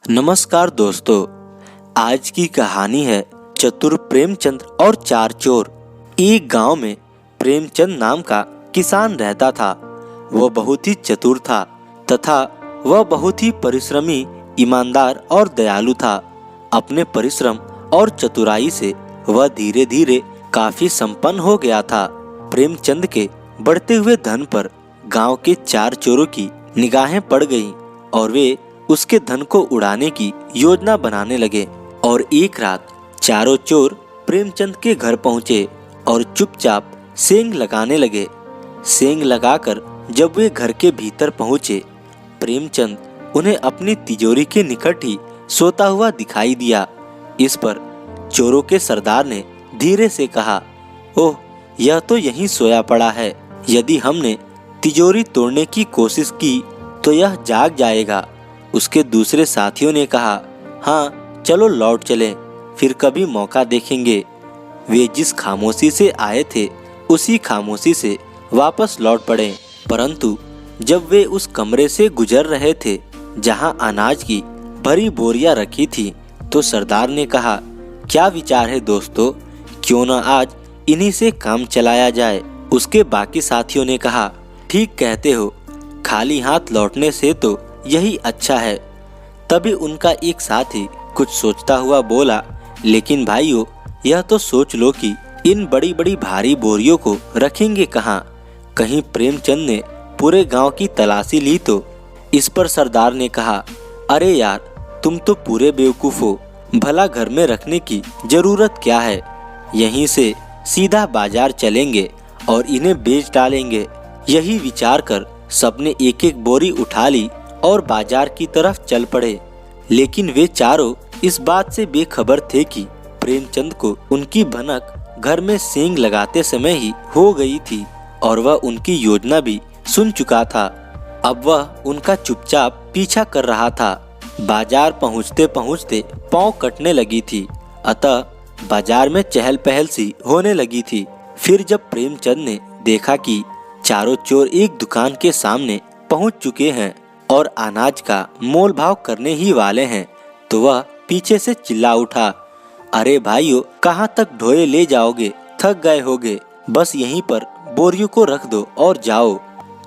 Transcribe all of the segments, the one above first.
नमस्कार दोस्तों। आज की कहानी है चतुर प्रेमचंद और चार चोर। एक गांव में प्रेमचंद नाम का किसान रहता था। वह बहुत ही चतुर था तथा वह बहुत ही परिश्रमी, ईमानदार और दयालु था। अपने परिश्रम और चतुराई से वह धीरे धीरे काफी संपन्न हो गया था। प्रेमचंद के बढ़ते हुए धन पर गांव के चार चोरों की निगाहें पड़ गईं और वे उसके धन को उड़ाने की योजना बनाने लगे। और एक रात चारों चोर प्रेमचंद के घर पहुंचे और चुपचाप सेंध लगाने लगे। सेंध लगाकर जब वे घर के भीतर पहुंचे, प्रेमचंद उन्हें अपनी तिजोरी के निकट ही सोता हुआ दिखाई दिया। इस पर चोरों के सरदार ने धीरे से कहा, ओह, यह तो यहीं सोया पड़ा है। यदि हमने तिजोरी तोड़ने की कोशिश की तो यह जाग जाएगा। उसके दूसरे साथियों ने कहा, हाँ चलो लौट चलें, फिर कभी मौका देखेंगे। वे जिस खामोशी से आए थे उसी खामोशी से वापस लौट पड़े। परंतु जब वे उस कमरे से गुजर रहे थे जहां अनाज की भरी बोरियां रखी थी, तो सरदार ने कहा, क्या विचार है दोस्तों, क्यों न आज इन्हीं से काम चलाया जाए। उसके बाकी साथियों ने कहा, ठीक कहते हो, खाली हाथ लौटने से तो यही अच्छा है। तभी उनका एक साथी कुछ सोचता हुआ बोला, लेकिन भाइयों, यह तो सोच लो कि इन बड़ी बड़ी भारी बोरियों को रखेंगे कहाँ? कहीं प्रेमचंद ने पूरे गांव की तलाशी ली तो? इस पर सरदार ने कहा, अरे यार, तुम तो पूरे बेवकूफ हो। भला घर में रखने की जरूरत क्या है? यहीं से सीधा बाजार चलेंगे और इन्हें बेच डालेंगे। यही विचार कर सबने एक एक बोरी उठा ली और बाजार की तरफ चल पड़े। लेकिन वे चारों इस बात से बेखबर थे कि प्रेमचंद को उनकी भनक घर में सींग लगाते समय ही हो गई थी और वह उनकी योजना भी सुन चुका था। अब वह उनका चुपचाप पीछा कर रहा था। बाजार पहुंचते पहुंचते पांव कटने लगी थी, अतः बाजार में चहल पहल सी होने लगी थी। फिर जब प्रेमचंद ने देखा कि चारों चोर एक दुकान के सामने पहुंच चुके हैं और अनाज का मोल भाव करने ही वाले हैं, तो वह पीछे से चिल्ला उठा, अरे भाइयों, कहाँ तक ढोए ले जाओगे? थक गए होगे, बस यहीं पर बोरियों को रख दो और जाओ।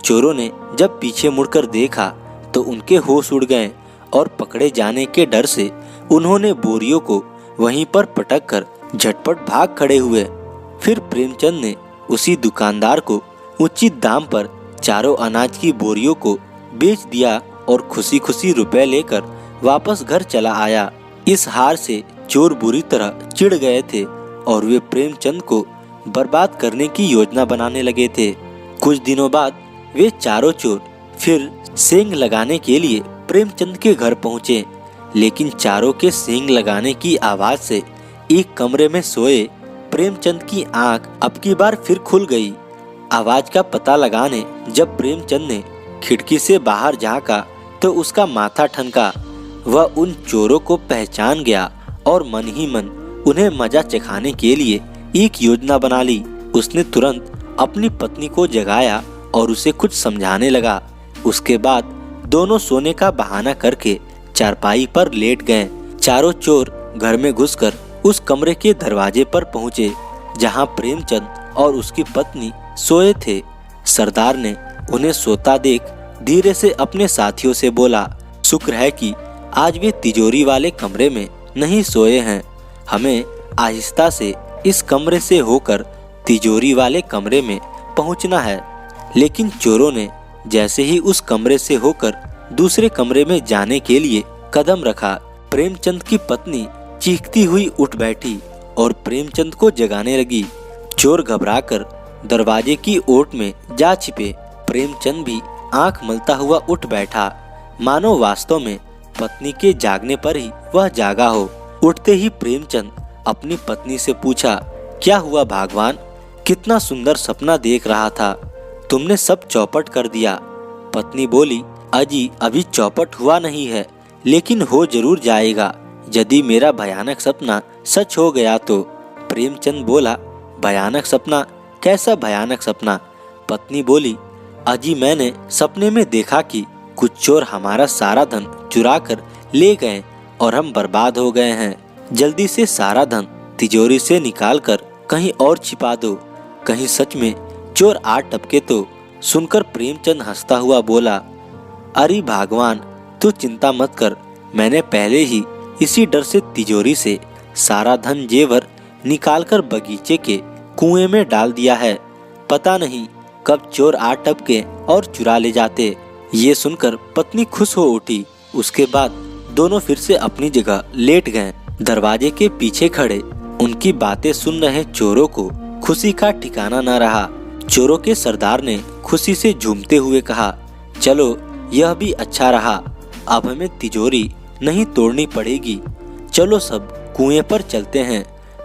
चोरों ने जब पीछे मुड़कर देखा तो उनके होश उड़ गए और पकड़े जाने के डर से उन्होंने बोरियों को वहीं पर पटक कर झटपट भाग खड़े हुए। फिर प्रेमचंद ने उसी दुकानदार को उचित दाम पर चारों अनाज की बोरियों को बेच दिया और खुशी खुशी रुपए लेकर वापस घर चला आया। इस हार से चोर बुरी तरह चिढ़ गए थे और वे प्रेमचंद को बर्बाद करने की योजना बनाने लगे थे। कुछ दिनों बाद वे चारों चोर फिर सींग लगाने के लिए प्रेमचंद के घर पहुंचे। लेकिन चारों के सींग लगाने की आवाज से एक कमरे में सोए प्रेमचंद की आंख अब की बार फिर खुल गई। आवाज का पता लगाने जब प्रेमचंद ने खिड़की से बाहर झांका तो उसका माथा ठनका। वह उन चोरों को पहचान गया और मन ही मन उन्हें मजा चखाने के लिए एक योजना बना ली। उसने तुरंत अपनी पत्नी को जगाया और उसे कुछ समझाने लगा। उसके बाद दोनों सोने का बहाना करके चारपाई पर लेट गए। चारों चोर घर में घुसकर उस कमरे के दरवाजे पर पहुंचे जहां प्रेमचंद और उसकी पत्नी सोए थे। सरदार ने उन्हें सोता देख धीरे से अपने साथियों से बोला, शुक्र है कि आज वे तिजोरी वाले कमरे में नहीं सोए हैं। हमें आहिस्ता से इस कमरे से होकर तिजोरी वाले कमरे में पहुंचना है। लेकिन चोरों ने जैसे ही उस कमरे से होकर दूसरे कमरे में जाने के लिए कदम रखा, प्रेमचंद की पत्नी चीखती हुई उठ बैठी और प्रेमचंद को जगाने लगी। चोर घबराकर दरवाजे की ओट में जा छिपे। प्रेमचंद भी आंख मलता हुआ उठ बैठा, मानो वास्तव में पत्नी के जागने पर ही वह जागा हो। उठते ही प्रेमचंद अपनी पत्नी से पूछा, क्या हुआ भगवान, कितना सुंदर सपना देख रहा था, तुमने सब चौपट कर दिया। पत्नी बोली, अजी अभी चौपट हुआ नहीं है, लेकिन हो जरूर जाएगा यदि मेरा भयानक सपना सच हो गया तो। प्रेमचंद बोला, भयानक सपना? कैसा भयानक सपना? पत्नी बोली, अजी मैंने सपने में देखा कि कुछ चोर हमारा सारा धन चुरा कर ले गए और हम बर्बाद हो गए हैं। जल्दी से सारा धन तिजोरी से निकाल कर कहीं और छिपा दो, कहीं सच में चोर आ टपके तो। सुनकर प्रेमचंद हंसता हुआ बोला, अरे भगवान, तू चिंता मत कर, मैंने पहले ही इसी डर से तिजोरी से सारा धन जेवर निकालकर बगीचे के कुएं में डाल दिया है। पता नहीं कब चोर आ टपके और चुरा ले जाते। ये सुनकर पत्नी खुश हो उठी। उसके बाद दोनों फिर से अपनी जगह लेट गए। दरवाजे के पीछे खड़े उनकी बातें सुन रहे चोरों को खुशी का ठिकाना न रहा। चोरों के सरदार ने खुशी से झूमते हुए कहा, चलो यह भी अच्छा रहा, अब हमें तिजोरी नहीं तोड़नी पड़ेगी। चलो सब कुएं पर चलते हैं।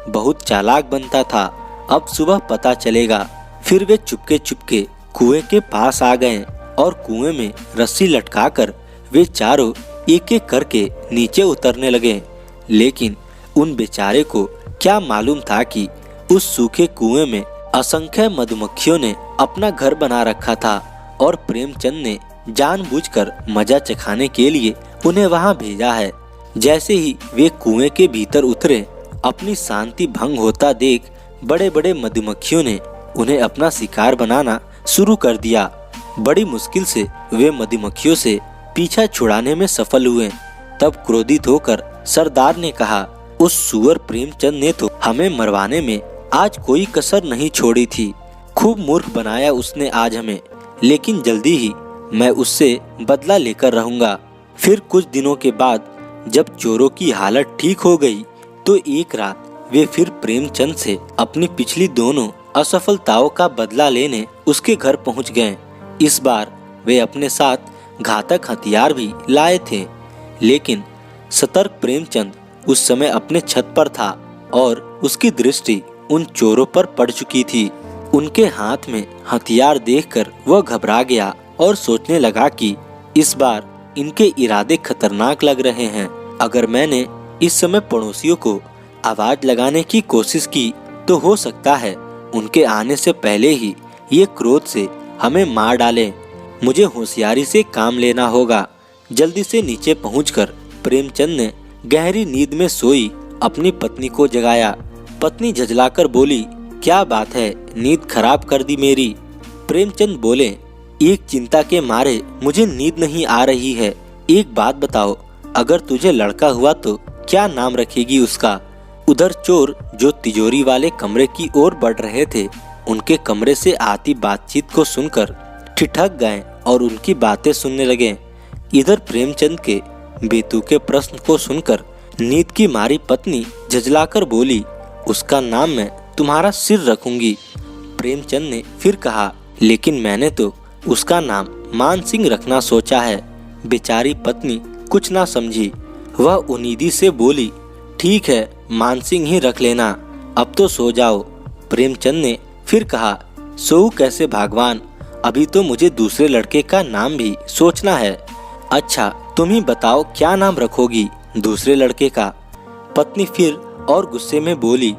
बहुत चालाक बनता था, अब सुबह पता चलेगा। फिर वे चुपके चुपके कुएं के पास आ गए और कुएं में रस्सी लटकाकर वे चारों एक एक करके नीचे उतरने लगे। लेकिन उन बेचारे को क्या मालूम था कि उस सूखे कुएं में असंख्य मधुमक्खियों ने अपना घर बना रखा था और प्रेमचंद ने जानबूझकर मजा चखाने के लिए उन्हें वहां भेजा है। जैसे ही वे कुएं के भीतर उतरे, अपनी शांति भंग होता देख बड़े बड़े मधुमक्खियों ने उन्हें अपना शिकार बनाना शुरू कर दिया। बड़ी मुश्किल से वे मधुमक्खियों से पीछा छुड़ाने में सफल हुए। तब क्रोधित होकर सरदार ने कहा, उस सुअर प्रेमचंद ने तो हमें मरवाने में आज कोई कसर नहीं छोड़ी थी। खूब मूर्ख बनाया उसने आज हमें, लेकिन जल्दी ही मैं उससे बदला लेकर रहूंगा। फिर कुछ दिनों के बाद जब चोरों की हालत ठीक हो गई तो एक रात वे फिर प्रेमचंद से अपनी पिछली दोनों असफलताओं का बदला लेने उसके घर पहुंच गए। इस बार वे अपने साथ घातक हथियार भी लाए थे, लेकिन सतर्क प्रेमचंद उस समय अपने छत पर था और उसकी दृष्टि उन चोरों पर पड़ चुकी थी। उनके हाथ में हथियार देखकर वह घबरा गया और सोचने लगा कि इस बार इनके इरादे खतरनाक लग रहे हैं। अगर मैंने इस समय पड़ोसियों को आवाज लगाने की कोशिश की तो हो सकता है उनके आने से पहले ही ये क्रोध से हमें मार डालें। मुझे होशियारी से काम लेना होगा। जल्दी से नीचे पहुंचकर प्रेमचंद ने गहरी नींद में सोई अपनी पत्नी को जगाया। पत्नी झुंझलाकर बोली, क्या बात है, नींद खराब कर दी मेरी। प्रेमचंद बोले, एक चिंता के मारे मुझे नींद नहीं आ रही है। एक बात बताओ, अगर तुझे लड़का हुआ तो क्या नाम रखेगी उसका। उधर चोर जो तिजोरी वाले कमरे की ओर बढ़ रहे थे, उनके कमरे से आती बातचीत को सुनकर ठिठक गए और उनकी बातें सुनने लगे। इधर प्रेमचंद के बेतुके प्रश्न को सुनकर नींद की मारी पत्नी झुंझलाकर बोली, उसका नाम मैं तुम्हारा सिर रखूंगी। प्रेमचंद ने फिर कहा, लेकिन मैंने तो उसका नाम मान सिंह रखना सोचा है। बेचारी पत्नी कुछ ना समझी। वह उम्मीदी से बोली, ठीक है, मान सिंह ही रख लेना, अब तो सो जाओ। प्रेमचंद ने फिर कहा, सोऊं कैसे भगवान, अभी तो मुझे दूसरे लड़के का नाम भी सोचना है। अच्छा, तुम ही बताओ क्या नाम रखोगी दूसरे लड़के का। पत्नी फिर और गुस्से में बोली,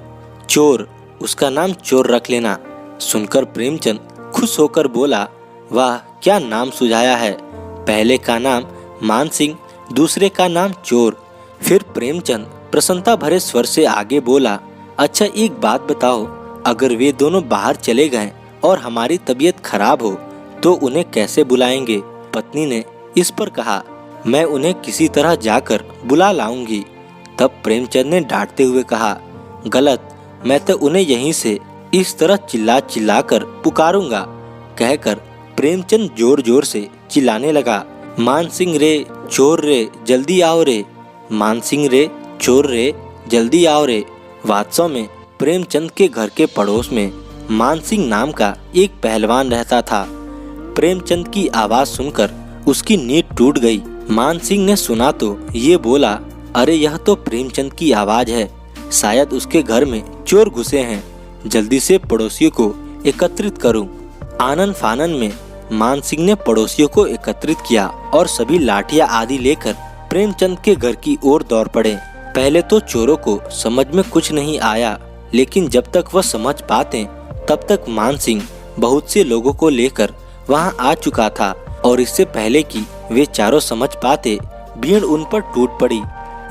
चोर, उसका नाम चोर रख लेना। सुनकर प्रेमचंद खुश होकर बोला, वाह, क्या नाम सुझाया है। पहले का नाम मान सिंह, दूसरे का नाम चोर। फिर प्रेमचंद प्रसन्नता भरे स्वर से आगे बोला, अच्छा एक बात बताओ, अगर वे दोनों बाहर चले गए और हमारी तबीयत खराब हो तो उन्हें कैसे बुलाएंगे। पत्नी ने इस पर कहा, मैं उन्हें किसी तरह जाकर बुला लाऊंगी। तब प्रेमचंद ने डांटते हुए कहा, गलत, मैं तो उन्हें यहीं से इस तरह चिल्ला चिल्ला कर पुकारूंगा। कहकर प्रेमचंद जोर जोर से चिल्लाने लगा, मान सिंह रे, चोर रे, जल्दी आओ रे, मान सिंह रे, चोर रे, जल्दी आओ रे। वास्तव में प्रेमचंद के घर के पड़ोस में मान सिंह नाम का एक पहलवान रहता था। प्रेमचंद की आवाज सुनकर उसकी नींद टूट गई। मान सिंह ने सुना तो ये बोला, अरे यह तो प्रेमचंद की आवाज है, शायद उसके घर में चोर घुसे हैं, जल्दी से पड़ोसियों को एकत्रित करूं। आनन फानन में मान सिंह ने पड़ोसियों को एकत्रित किया और सभी लाठियां आदि लेकर प्रेमचंद के घर की ओर दौड़ पड़े। पहले तो चोरों को समझ में कुछ नहीं आया, लेकिन जब तक वह समझ पाते तब तक मान सिंह बहुत से लोगों को लेकर वहां आ चुका था और इससे पहले कि वे चारों समझ पाते भीड़ उन पर टूट पड़ी।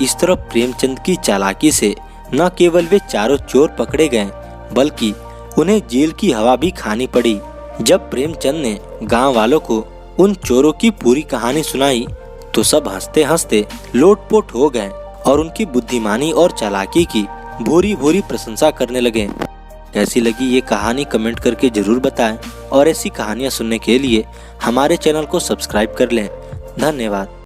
इस तरफ प्रेमचंद की चालाकी से न केवल वे चारों चोर पकड़े गए बल्कि उन्हें जेल की हवा भी खानी पड़ी। जब प्रेमचंद ने गांव वालों को उन चोरों की पूरी कहानी सुनाई तो सब हंसते हंसते लोटपोट हो गए और उनकी बुद्धिमानी और चालाकी की भूरी भूरी प्रशंसा करने लगे। कैसी लगी ये कहानी कमेंट करके जरूर बताएं और ऐसी कहानियां सुनने के लिए हमारे चैनल को सब्सक्राइब कर लें। धन्यवाद।